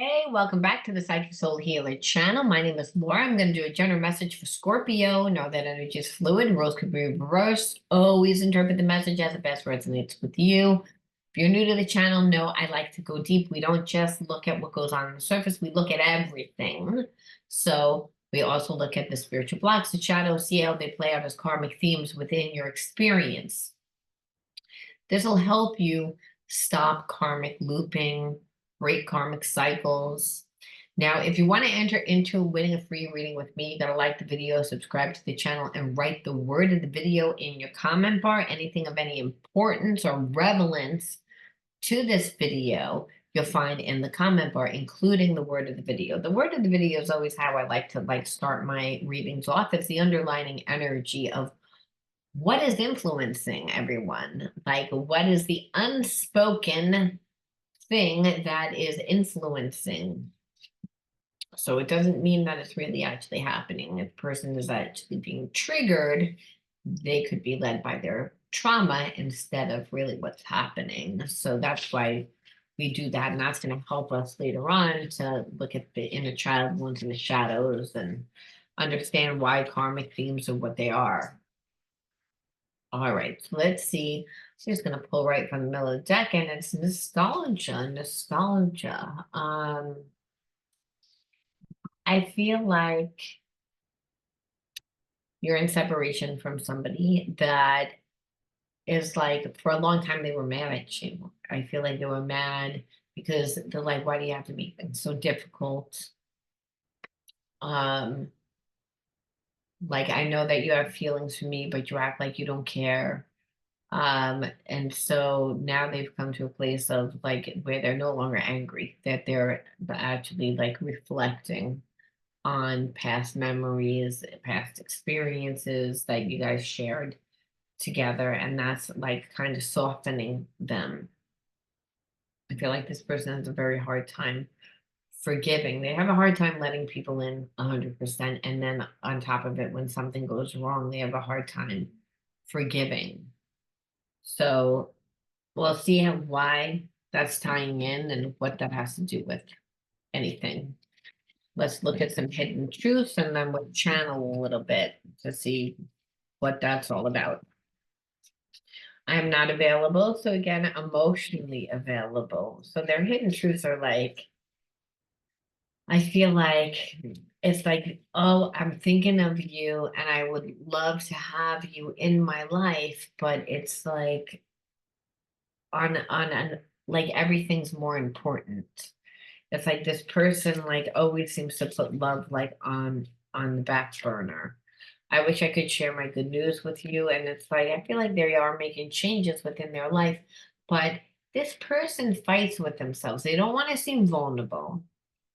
Hey, welcome back to the Psychic Soul Healer channel. My name is Laura. I'm going to do a general message for Scorpio. Know that energy is fluid. Roles could be reversed. Always interpret the message as the best resonates with you. If you're new to the channel, know I like to go deep. We don't just look at what goes on the surface. We look at everything. So we also look at the spiritual blocks, the shadows, see how they play out as karmic themes within your experience. This will help you stop karmic looping, break karmic cycles. Now, if you want to enter into winning a free reading with me, you got to like the video, subscribe to the channel, and write the word of the video in your comment bar. Anything of any importance or relevance to this video, you'll find in the comment bar, including the word of the video. The word of the video is always how I like to start my readings off. It's the underlining energy of what is influencing everyone? Like, what is the unspoken thing that is influencing? So it doesn't mean that it's really actually happening. If a person is actually being triggered, they could be led by their trauma instead of really what's happening. So that's why we do that. And that's going to help us later on to look at the inner child wounds and the shadows and understand why karmic themes are what they are. All right, so let's see. I'm just gonna pull right from the middle of the deck, and it's nostalgia. I feel like you're in separation from somebody that is like, for a long time they were mad at you. I feel like they were mad because they're like, why do you have to make things so difficult? Um, like, I know that you have feelings for me, but you act like you don't care. And so now they've come to a place of like where they're no longer angry, that they're actually like reflecting on past memories, past experiences that you guys shared together, and that's like kind of softening them. I feel like this person has a very hard time forgiving. They have a hard time letting people in 100%, and then on top of it, when something goes wrong, they have a hard time forgiving. So we'll see why that's tying in and what that has to do with anything. Let's look at some hidden truths and then we'll channel a little bit to see what that's all about. I'm not available. So again, emotionally available. So their hidden truths are like, I feel like it's like, oh, I'm thinking of you and I would love to have you in my life, but it's like on an like everything's more important. It's like this person like always seems to put love like on the back burner. I wish I could share my good news with you. And it's like I feel like they are making changes within their life, but this person fights with themselves. They don't want to seem vulnerable,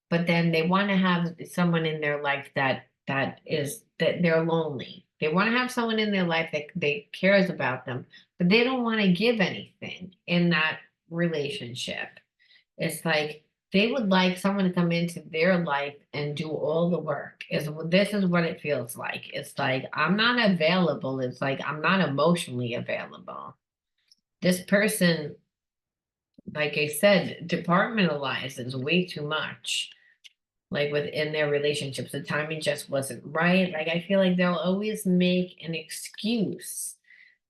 but then they want to have someone in their life that they're lonely. They want to have someone in their life that they cares about them, but they don't want to give anything in that relationship. It's like they would like someone to come into their life and do all the work. This is what it feels like. It's like I'm not available. It's like I'm not emotionally available. This person, like I said, departmentalizes way too much. Like within their relationships, the timing just wasn't right. Like I feel like they'll always make an excuse,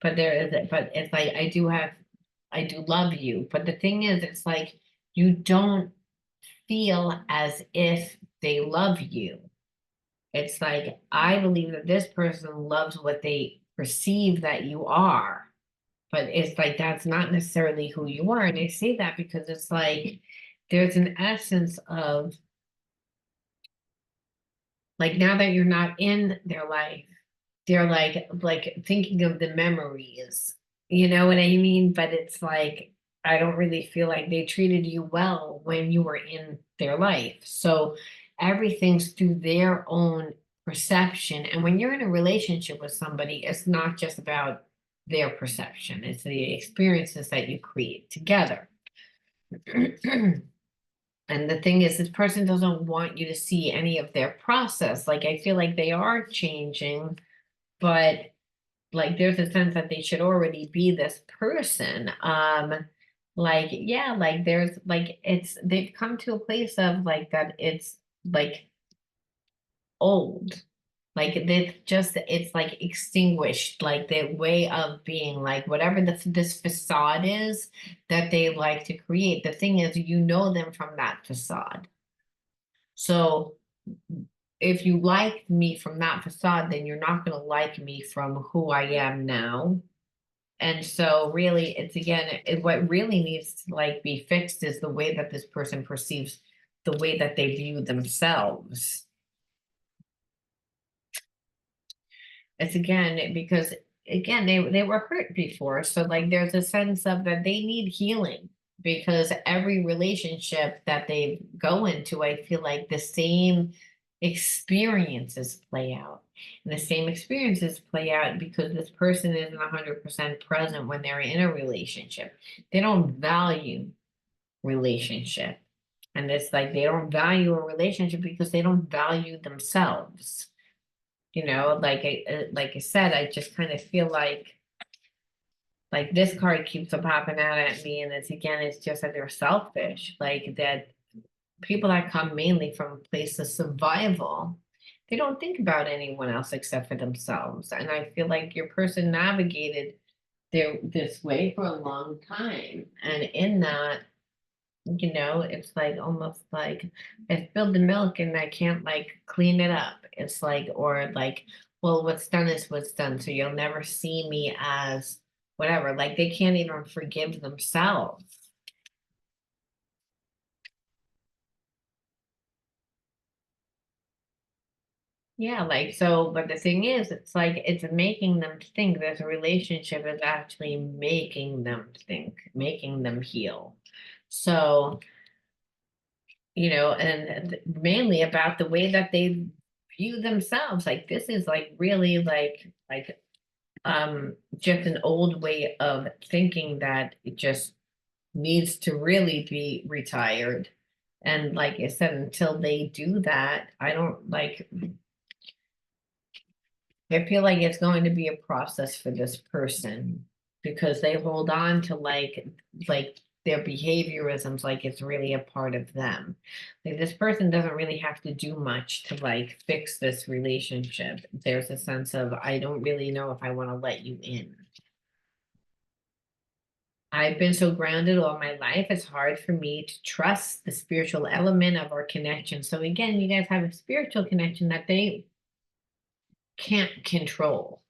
but but it's like I do love you. But the thing is, it's like you don't feel as if they love you. It's like I believe that this person loves what they perceive that you are, but it's like that's not necessarily who you are. And I say that because it's like there's an essence of like now that you're not in their life, they're like thinking of the memories. You know what I mean? But it's like I don't really feel like they treated you well when you were in their life. So everything's through their own perception. And when you're in a relationship with somebody, it's not just about their perception, it's the experiences that you create together. And the thing is, this person doesn't want you to see any of their process. Like, I feel like they are changing, but like there's a sense that they should already be this person. Like, yeah, like there's like they've come to a place of like that it's like old. Like it's like extinguished, like their way of being, like whatever this facade is that they like to create. The thing is, you know them from that facade. So if you like me from that facade, then you're not going to like me from who I am now. And so really, it's again, what really needs to like be fixed is the way that this person perceives the way that they view themselves. It's again because again they were hurt before, so like there's a sense of that they need healing because every relationship that they go into, I feel like the same experiences play out. And the same experiences play out because this person isn't 100% present when they're in a relationship. They don't value relationship. And it's like they don't value a relationship because they don't value themselves. Like I said, I just kind of feel like this card keeps on popping out at me, and it's again, it's just that they're selfish. Like that people that come mainly from a place of survival, they don't think about anyone else except for themselves. And I feel like your person navigated this way for a long time, and in that, it's like almost like I spilled the milk and I can't like clean it up. It's like, or like, well, what's done is what's done. So you'll never see me as whatever. Like they can't even forgive themselves. Yeah, like so, but the thing is, it's like it's making them think that a relationship is actually making them think, making them heal. So, and mainly about the way that they view themselves. Like this is like really just an old way of thinking that it just needs to really be retired. And like I said, until they do that, I don't like I feel like it's going to be a process for this person because they hold on to like their behaviorisms like it's really a part of them. Like this person doesn't really have to do much to like fix this relationship. There's a sense of I don't really know if I want to let you in. I've been so grounded all my life, it's hard for me to trust the spiritual element of our connection. So again, you guys have a spiritual connection that they can't control.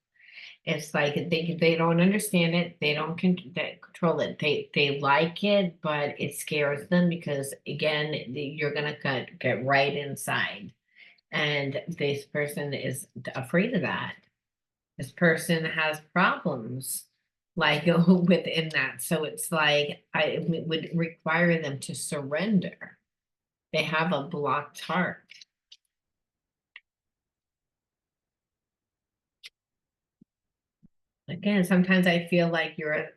It's like they don't understand it. They don't they control it. They like it, but it scares them because again, you're gonna get right inside, and this person is afraid of that. This person has problems like within that. So it's like it would require them to surrender. They have a blocked heart. Again, sometimes I feel like you're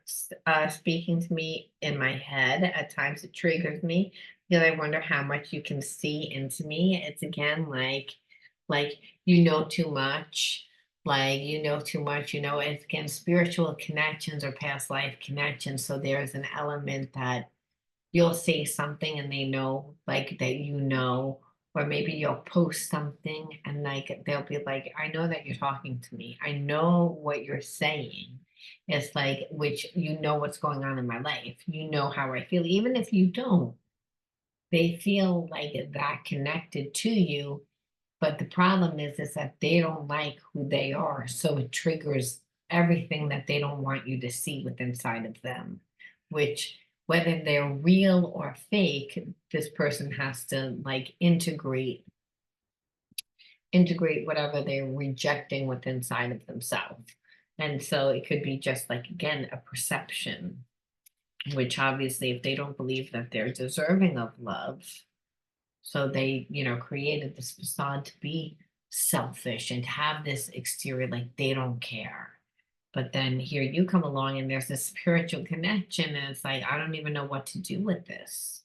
speaking to me in my head. At times it triggers me because I wonder how much you can see into me. It's again like you know too much, like you know too much. It's again spiritual connections or past life connections. So there's an element that you'll say something and they know like that or maybe you'll post something and like they'll be like, I know that you're talking to me, I know what you're saying. It's like, which what's going on in my life, how I feel, even if you don't, they feel like that connected to you. But the problem is that they don't like who they are. So it triggers everything that they don't want you to see with inside of them, which whether they're real or fake, this person has to like integrate whatever they're rejecting with inside of themselves. And so it could be just like again a perception, which obviously if they don't believe that they're deserving of love, so they, created this facade to be selfish and have this exterior like they don't care. But then here you come along and there's this spiritual connection, and it's like, I don't even know what to do with this.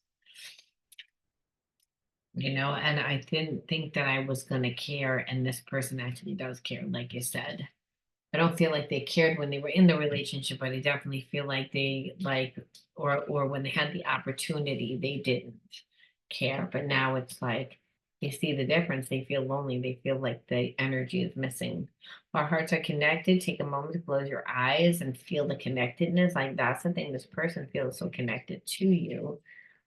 And I didn't think that I was going to care. And this person actually does care, like you said. I don't feel like they cared when they were in the relationship, but I definitely feel like they like, or when they had the opportunity, they didn't care. But now it's like they see the difference. They feel lonely. They feel like the energy is missing. Our hearts are connected. Take a moment to close your eyes and feel the connectedness. Like that's the thing. This person feels so connected to you.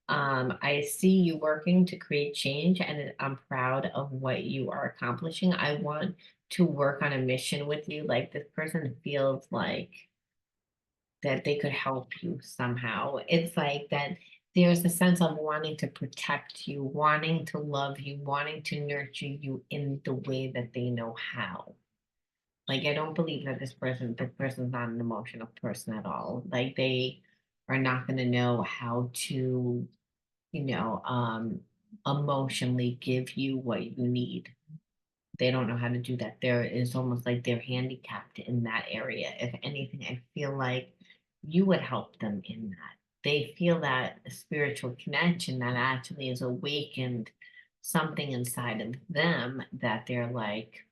I see you working to create change, and I'm proud of what you are accomplishing. I want to work on a mission with you. Like this person feels like that they could help you somehow. It's like that there's a sense of wanting to protect you, wanting to love you, wanting to nurture you in the way that they know how. Like I don't believe that this person's not an emotional person at all. Like they are not going to know how to, you know, emotionally give you what you need. They don't know how to do that. There is almost like they're handicapped in that area. If anything, I feel like you would help them in that. They feel that spiritual connection that actually is awakened something inside of them that they're like,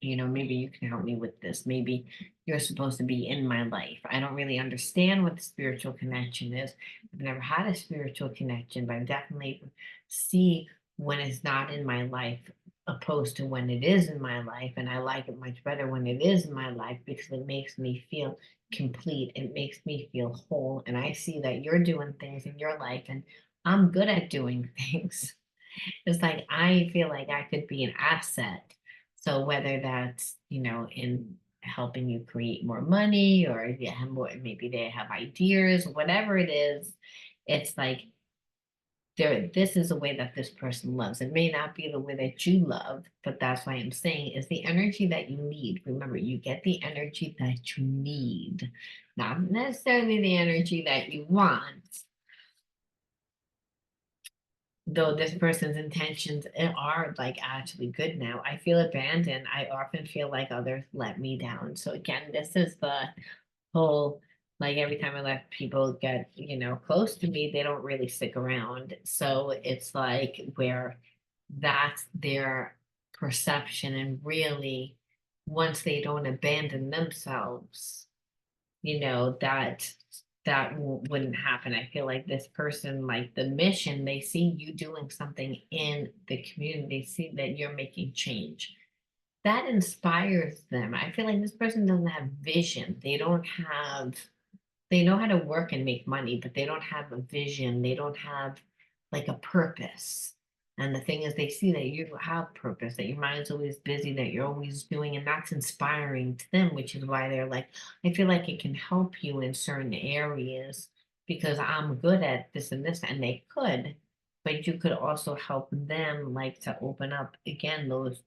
maybe you can help me with this. Maybe you're supposed to be in my life. I don't really understand what the spiritual connection is. I've never had a spiritual connection, but I definitely see when it's not in my life opposed to when it is in my life. And I like it much better when it is in my life because it makes me feel complete. It makes me feel whole. And I see that you're doing things in your life and I'm good at doing things. It's like I feel like I could be an asset. So whether that's, in helping you create more money or yeah, more, maybe they have ideas, whatever it is, it's like this is a way that this person loves. It may not be the way that you love, but that's why I'm saying is the energy that you need. Remember, you get the energy that you need, not necessarily the energy that you want. Though this person's intentions are like actually good now. I feel abandoned. I often feel like others let me down. So again, this is the whole like every time I let people get, close to me, they don't really stick around. So it's like where that's their perception and really once they don't abandon themselves that wouldn't happen. I feel like this person, like the mission, they see you doing something in the community, they see that you're making change. That inspires them. I feel like this person doesn't have vision. They know how to work and make money, but they don't have a vision. They don't have like a purpose. And the thing is, they see that you have purpose, that your mind's always busy, that you're always doing, and that's inspiring to them, which is why they're like, I feel like it can help you in certain areas because I'm good at this and this, and they could, but you could also help them like to open up again those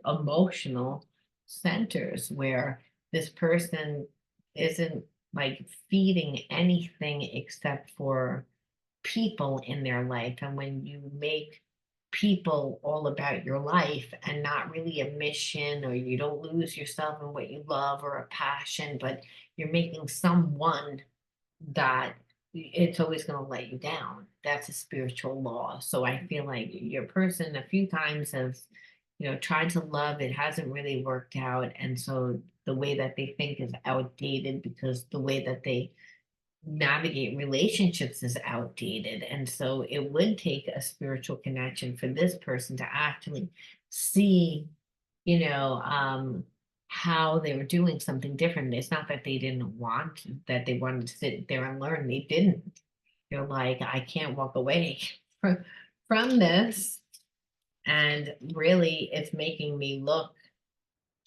emotional centers where this person isn't like feeding anything except for people in their life. And when you make people all about your life and not really a mission, or you don't lose yourself in what you love or a passion, but you're making someone that it's always going to let you down. That's a spiritual law. So I feel like your person a few times has, tried to love, it hasn't really worked out. And so the way that they think is outdated because the way that they navigate relationships is outdated. And so it would take a spiritual connection for this person to actually see, you know, um, how they were doing something different. It's not that they didn't want, that they wanted to sit there and learn. They didn't. They're like, I can't walk away from this. And really, it's making me look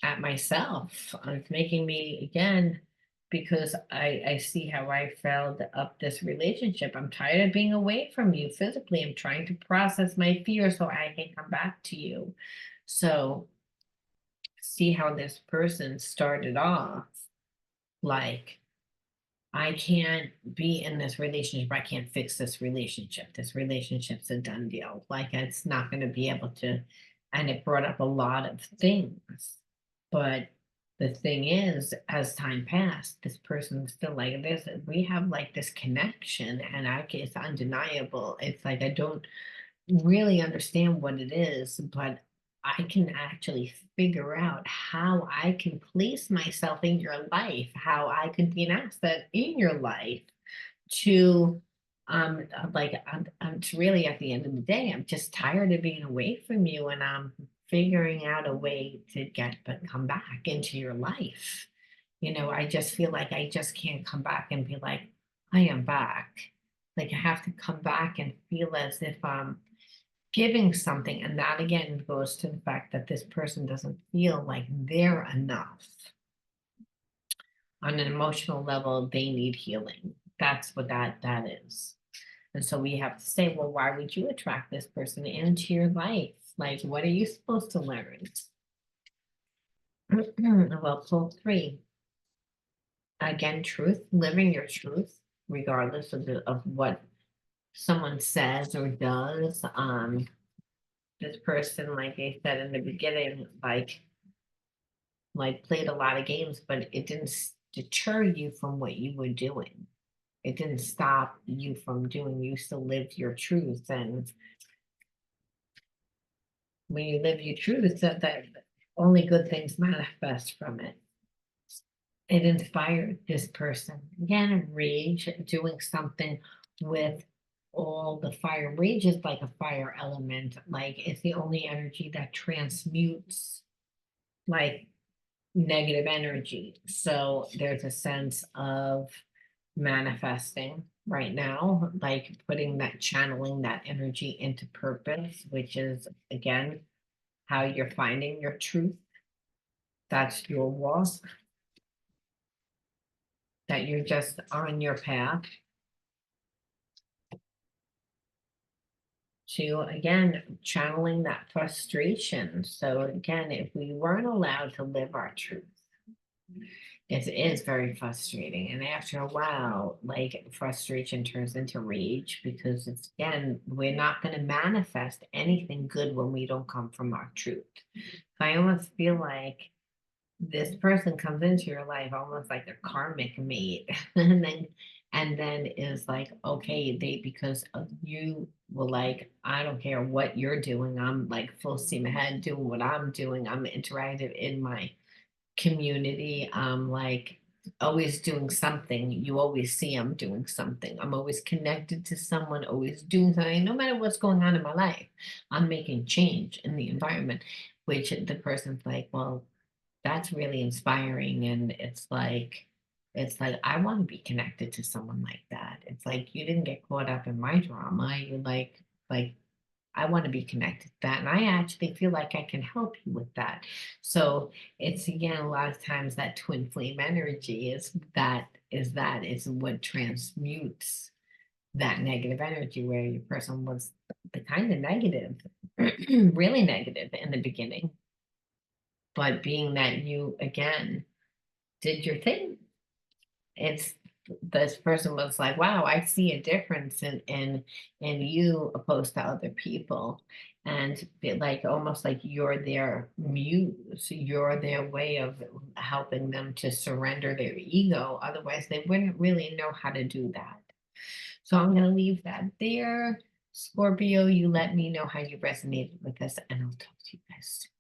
at myself. It's making me again because I see how I failed up this relationship. I'm tired of being away from you physically. I'm trying to process my fear so I can come back to you. So see how this person started off like I can't be in this relationship. I can't fix this relationship. This relationship's a done deal. Like it's not going to be able to. And it brought up a lot of things. But the thing is, as time passed, this person's still like this. We have like this connection, and it's undeniable. It's like I don't really understand what it is, but I can actually figure out how I can place myself in your life, how I could be an asset in your life to it's really at the end of the day, I'm just tired of being away from you and I'm figuring out a way to get but come back into your life. I just feel like I just can't come back and be like, I am back. Like I have to come back and feel as if I'm giving something. And that again goes to the fact that this person doesn't feel like they're enough on an emotional level. They need healing. That's what that is. And so we have to say, well, why would you attract this person into your life? Like, what are you supposed to learn? Well, pull three. Again, truth, living your truth, regardless of what someone says or does. This person, like I said in the beginning, like played a lot of games, but it didn't deter you from what you were doing. It didn't stop you from doing. You still lived your truth, and when you live your truth, that only good things manifest from it. It inspired this person. Again, rage, doing something with all the fire. Rage is like a fire element. Like it's the only energy that transmutes like negative energy. So there's a sense of manifesting right now, like putting that, channeling that energy into purpose, which is again how you're finding your truth. That's your walk, that you're just on your path to, again, channeling that frustration. So, again, if we weren't allowed to live our truth, it is very frustrating. And after a while, like frustration turns into rage because it's, again, we're not going to manifest anything good when we don't come from our truth. I almost feel like this person comes into your life almost like a karmic mate and then is like, okay, they, because of you were like, I don't care what you're doing, I'm like full steam ahead doing what I'm doing, I'm interactive in my community, I'm like always doing something. You always see I'm doing something, I'm always connected to someone, always doing something. No matter what's going on in my life, I'm making change in the environment, which the person's like, well, that's really inspiring. And it's like I want to be connected to someone like that. It's like you didn't get caught up in my drama. You like I want to be connected to that. And I actually feel like I can help you with that. So it's again a lot of times that twin flame energy is what transmutes that negative energy where your person was the kind of negative, really negative in the beginning. But being that you again did your thing, it's this person was like, wow, I see a difference in you opposed to other people. And like almost like you're their muse, you're their way of helping them to surrender their ego. Otherwise, they wouldn't really know how to do that. So I'm going to leave that there. Scorpio, you let me know how you resonated with this, and I'll talk to you guys soon.